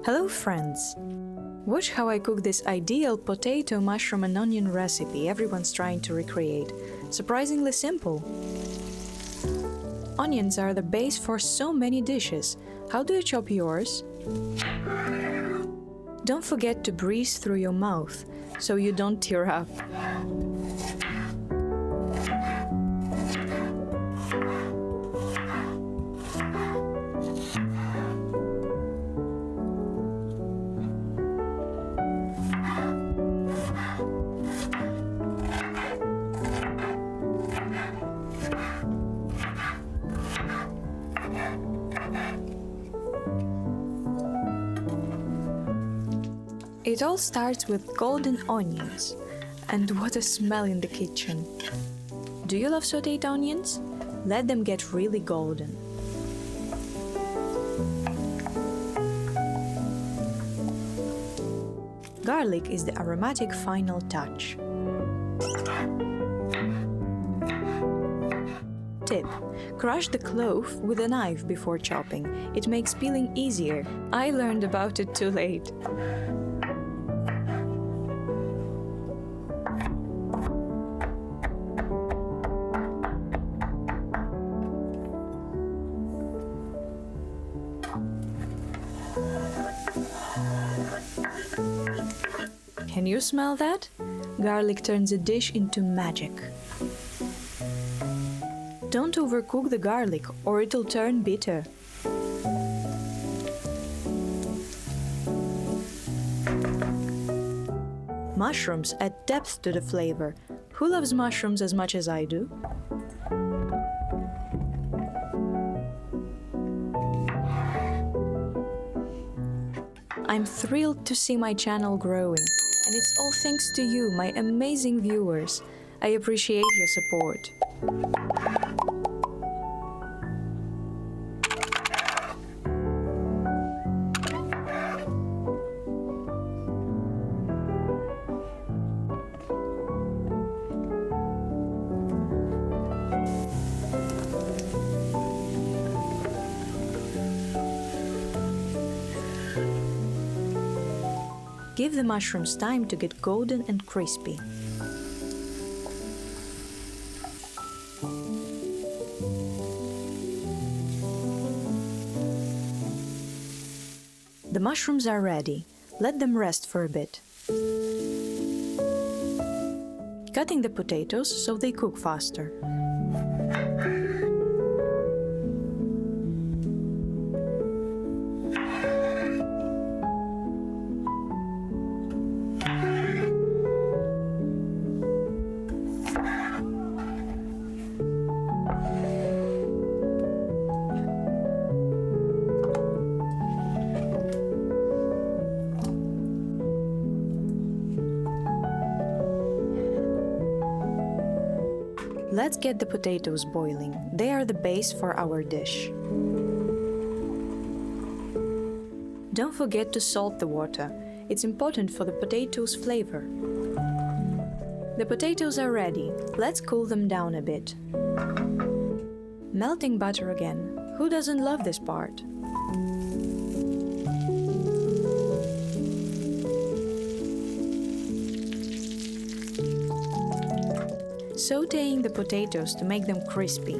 Hello friends! Watch how I cook this ideal potato, mushroom and onion recipe everyone's trying to recreate. Surprisingly simple. Onions are the base for so many dishes. How do you chop yours? Don't forget to breathe through your mouth so you don't tear up. It all starts with golden onions. And what a smell in the kitchen! Do you love sautéed onions? Let them get really golden. Garlic is the aromatic final touch. Tip: crush the clove with a knife before chopping. It makes peeling easier. I learned about it too late. Can you smell that? Garlic turns a dish into magic. Don't overcook the garlic or it'll turn bitter. Mushrooms add depth to the flavor. Who loves mushrooms as much as I do? I'm thrilled to see my channel growing, and it's all thanks to you, my amazing viewers. I appreciate your support. Give the mushrooms time to get golden and crispy. The mushrooms are ready. Let them rest for a bit. Cutting the potatoes so they cook faster. Let's get the potatoes boiling. They are the base for our dish. Don't forget to salt the water. It's important for the potatoes' flavor. The potatoes are ready. Let's cool them down a bit. Melting butter again. Who doesn't love this part? Sautéing the potatoes to make them crispy.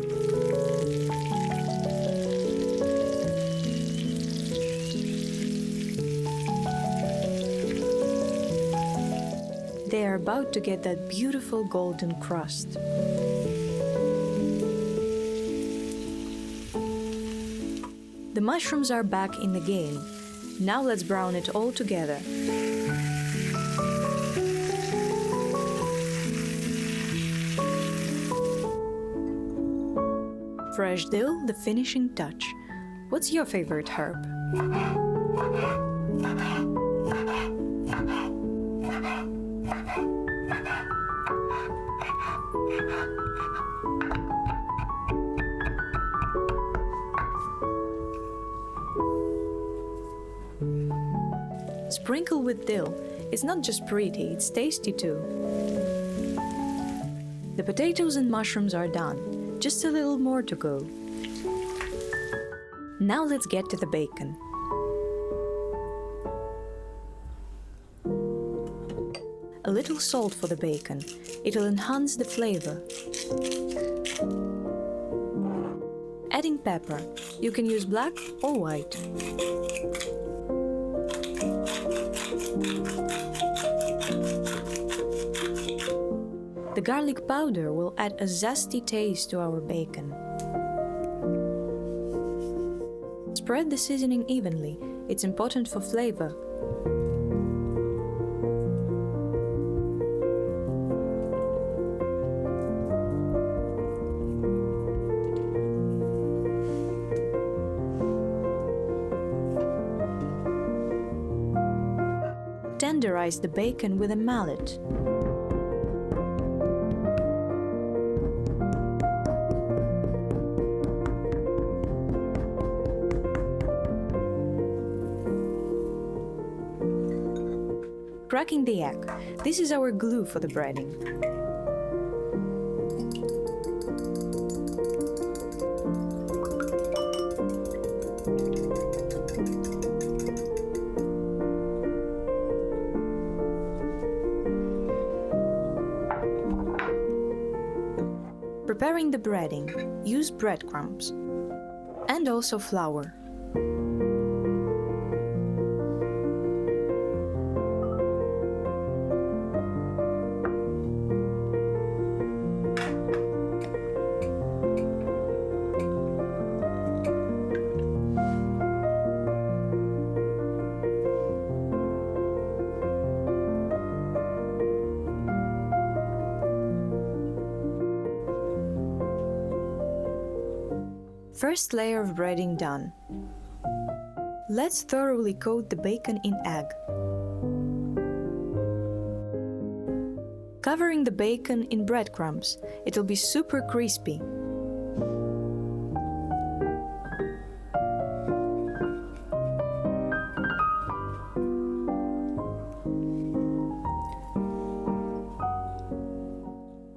They are about to get that beautiful golden crust. The mushrooms are back in the game. Now let's brown it all together. Fresh dill, the finishing touch. What's your favorite herb? Sprinkle with dill. It's not just pretty, it's tasty too. The potatoes and mushrooms are done. Just a little more to go. Now let's get to the bacon. a little salt for the bacon. It'll enhance the flavor. Adding pepper. You can use black or white. The garlic powder will add a zesty taste to our bacon. Spread the seasoning evenly. It's important for flavor. Tenderize the bacon with a mallet. Cracking the egg. This is our glue for the breading. Preparing the breading, use breadcrumbs and also flour. First layer of breading done. Let's thoroughly coat the bacon in egg. Covering the bacon in breadcrumbs, it'll be super crispy.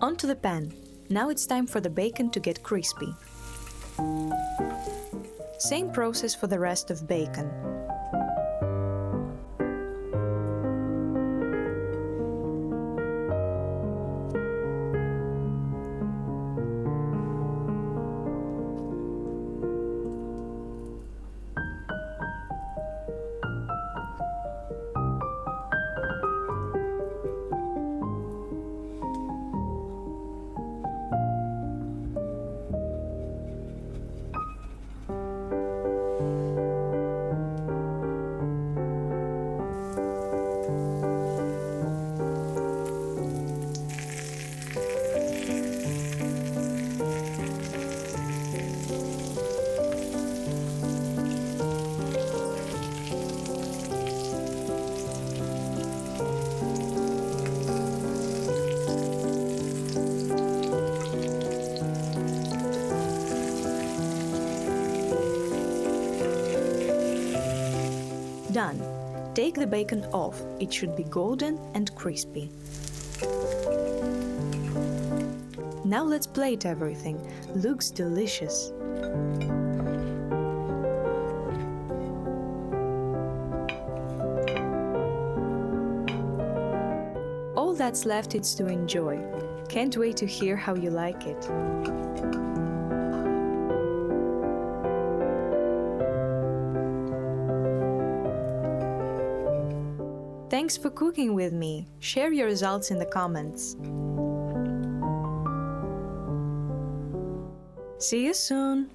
Onto the pan. Now it's time for the bacon to get crispy. Same process for the rest of bacon. Done. Take the bacon off. It should be golden and crispy. Now let's plate everything. Looks delicious. All that's left is to enjoy. Can't wait to hear how you like it. Thanks for cooking with me. Share your results in the comments. See you soon!